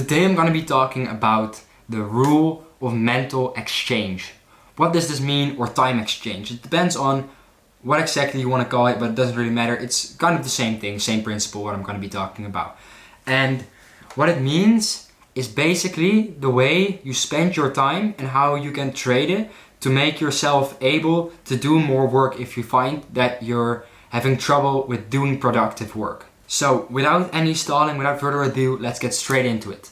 Today I'm going to be talking about the rule of mental exchange. What does this mean, or time exchange? It depends on what exactly you want to call it, but it doesn't really matter. It's kind of the same thing, same principle, what I'm going to be talking about. And what it means is basically the way you spend your time and how you can trade it to make yourself able to do more work if you find that you're having trouble with doing productive work. So without any stalling, without further ado, let's get straight into it.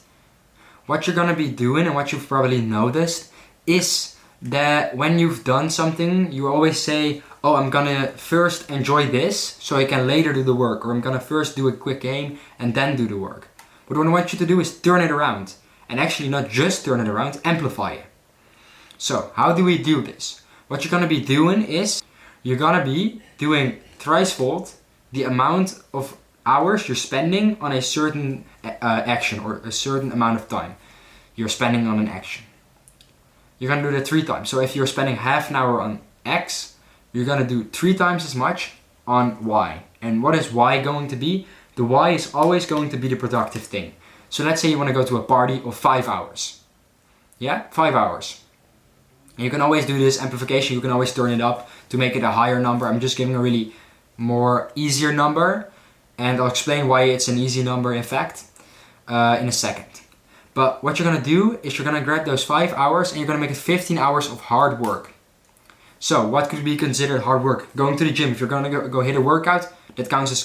What you're gonna be doing, and what you've probably noticed, is that when you've done something, you always say, oh, I'm gonna first enjoy this so I can later do the work, or I'm gonna first do a quick game and then do the work. But what I want you to do is turn it around, and actually not just turn it around, amplify it. So how do we do this? What you're gonna be doing is, you're gonna be doing thricefold the amount of hours you're spending on a certain action, or a certain amount of time you're spending on an action. You're gonna do that 3 times. So if you're spending half an hour on X, you're gonna do 3 times as much on Y. And what is Y going to be? The Y is always going to be the productive thing. So let's say you wanna go to a party of 5 hours. Yeah, 5 hours. And you can always do this amplification, you can always turn it up to make it a higher number. I'm just giving a really more easier number, and I'll explain why it's an easy number in fact in a second. But what you're gonna do is you're gonna grab those 5 hours and you're gonna make it 15 hours of hard work. So what could be considered hard work? Going to the gym. If you're gonna go hit a workout, that counts as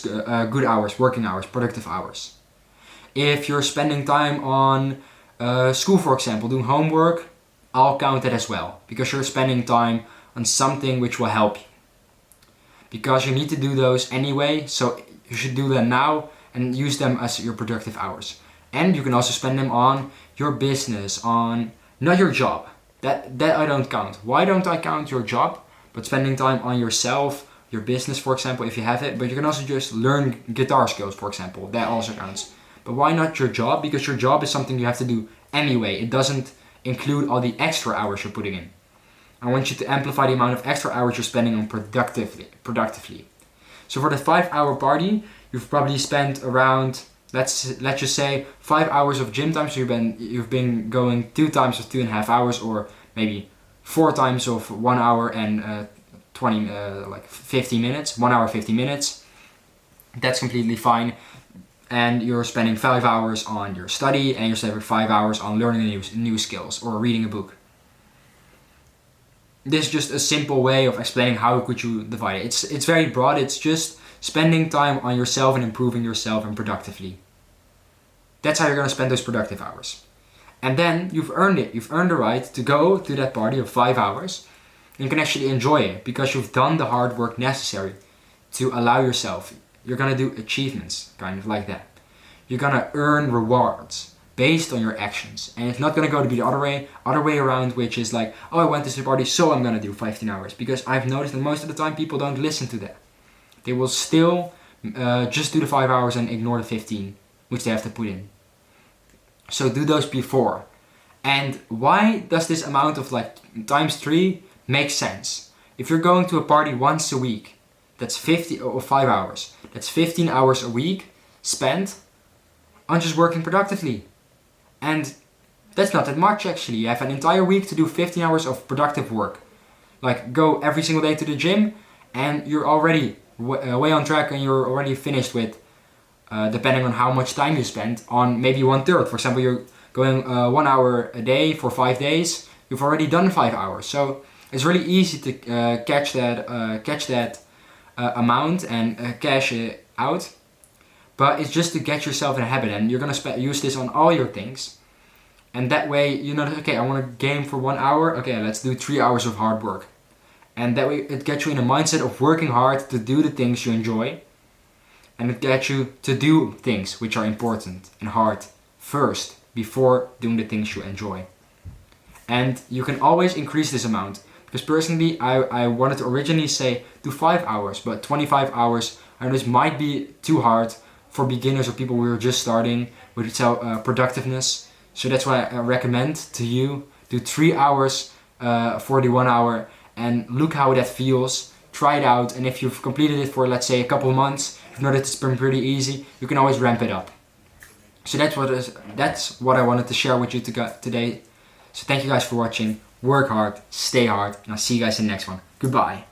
good hours, working hours, productive hours. If you're spending time on school, for example, doing homework, I'll count that as well, because you're spending time on something which will help you. Because you need to do those anyway, so you should do them now and use them as your productive hours. And you can also spend them on your business, on not your job. That I don't count. Why don't I count your job? But spending time on yourself, your business, for example, if you have it. But you can also just learn guitar skills, for example. That also counts. But why not your job? Because your job is something you have to do anyway. It doesn't include all the extra hours you're putting in. I want you to amplify the amount of extra hours you're spending on productively. So for the 5-hour party, you've probably spent around, let's just say 5 hours of gym time. So you've been going 2 times of 2.5 hours, or maybe 4 times of 1 hour and 50 minutes. 1 hour 50 minutes. That's completely fine. And you're spending 5 hours on your study, and you're spending 5 hours on learning new skills or reading a book. This is just a simple way of explaining how could you divide it. It's very broad. It's just spending time on yourself and improving yourself and productively. That's how you're going to spend those productive hours. And then you've earned it. You've earned the right to go to that party of 5 hours. And you can actually enjoy it because you've done the hard work necessary to allow yourself. You're going to do achievements, kind of like that. You're going to earn rewards based on your actions. And it's not going to go to be the other way around, which is like, oh, I went to the party, so I'm going to do 15 hours. Because I've noticed that most of the time people don't listen to that. They will still just do the 5 hours and ignore the 15, which they have to put in. So do those before. And why does this amount of times 3 make sense? If you're going to a party once a week, that's 5 hours. That's 15 hours a week spent on just working productively. And that's not that much actually. You have an entire week to do 15 hours of productive work. Like go every single day to the gym and you're already way on track, and you're already finished with, depending on how much time you spend, on maybe 1/3. For example, you're going 1 hour a day for 5 days. You've already done 5 hours. So it's really easy to catch that amount and cash it out. But it's just to get yourself in a habit, and you're gonna use this on all your things. And that way, you know, okay, I want to game for 1 hour. Okay, let's do 3 hours of hard work. And that way, it gets you in a mindset of working hard to do the things you enjoy. And it gets you to do things which are important and hard first, before doing the things you enjoy. And you can always increase this amount. Because personally, I wanted to originally say do 5 hours, but 25 hours, I know this might be too hard for beginners or people who are just starting with productiveness. So that's why I recommend to you, do 3 hours for the 1 hour and look how that feels. Try it out, and if you've completed it for, let's say, a couple of months, you've noticed it's been pretty easy, you can always ramp it up. So that's what I wanted to share with you today. So thank you guys for watching. Work hard, stay hard, and I'll see you guys in the next one. Goodbye.